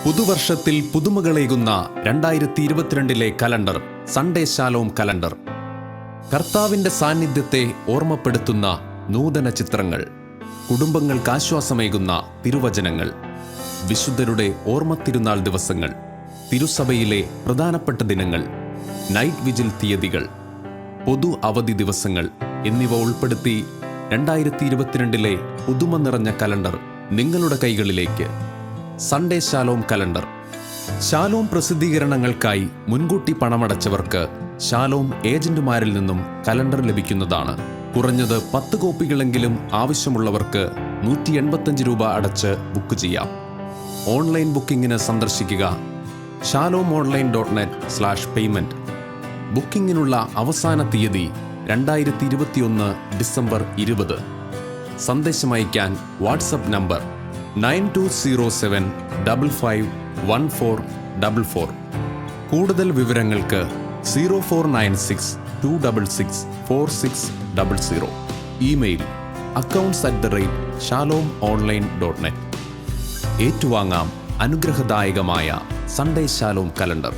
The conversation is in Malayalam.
പുതുവർഷത്തിൽ പുതുമകളേകുന്ന 2022 കലണ്ടർ സൺഡേ ശാലോം കലണ്ടർ. കർത്താവിന്റെ സാന്നിധ്യത്തെ ഓർമ്മപ്പെടുത്തുന്ന നൂതന ചിത്രങ്ങൾ, കുടുംബങ്ങൾക്ക് ആശ്വാസമേകുന്ന തിരുവചനങ്ങൾ, വിശുദ്ധരുടെ ഓർമ്മത്തിരുന്നാൾ ദിവസങ്ങൾ, തിരുസഭയിലെ പ്രധാനപ്പെട്ട ദിനങ്ങൾ, നൈറ്റ് വിജിൽ തീയതികൾ, പൊതു അവധി ദിവസങ്ങൾ എന്നിവ ഉൾപ്പെടുത്തി 2022 പുതുമ നിറഞ്ഞ കലണ്ടർ നിങ്ങളുടെ കൈകളിലേക്ക്. Sunday Shalom calendar. ശാലോം പ്രസിദ്ധീകരണങ്ങൾക്കായി മുൻകൂട്ടി പണമടച്ചവർക്ക് ശാലോം ഏജന്റുമാരിൽ നിന്നും കലണ്ടർ ലഭിക്കുന്നതാണ്. കുറഞ്ഞത് 10 കോപ്പികളെങ്കിലും ആവശ്യമുള്ളവർക്ക് 185 രൂപ അടച്ച് ബുക്ക് ചെയ്യാം. ഓൺലൈൻ ബുക്കിംഗിന് സന്ദർശിക്കുക shalom.online.net/payment. ബുക്കിംഗിനുള്ള അവസാന തീയതി 2021 ഡിസംബർ 20. സന്ദേശമയക്കാൻ WhatsApp number 9207551444. കൂടുതൽ വിവരങ്ങൾക്ക് 0496266460. Email accounts@shalomonline.net. ഏറ്റുവാങ്ങാം അനുഗ്രഹദായകമായ സൺഡേ ശാലോം കലണ്ടർ.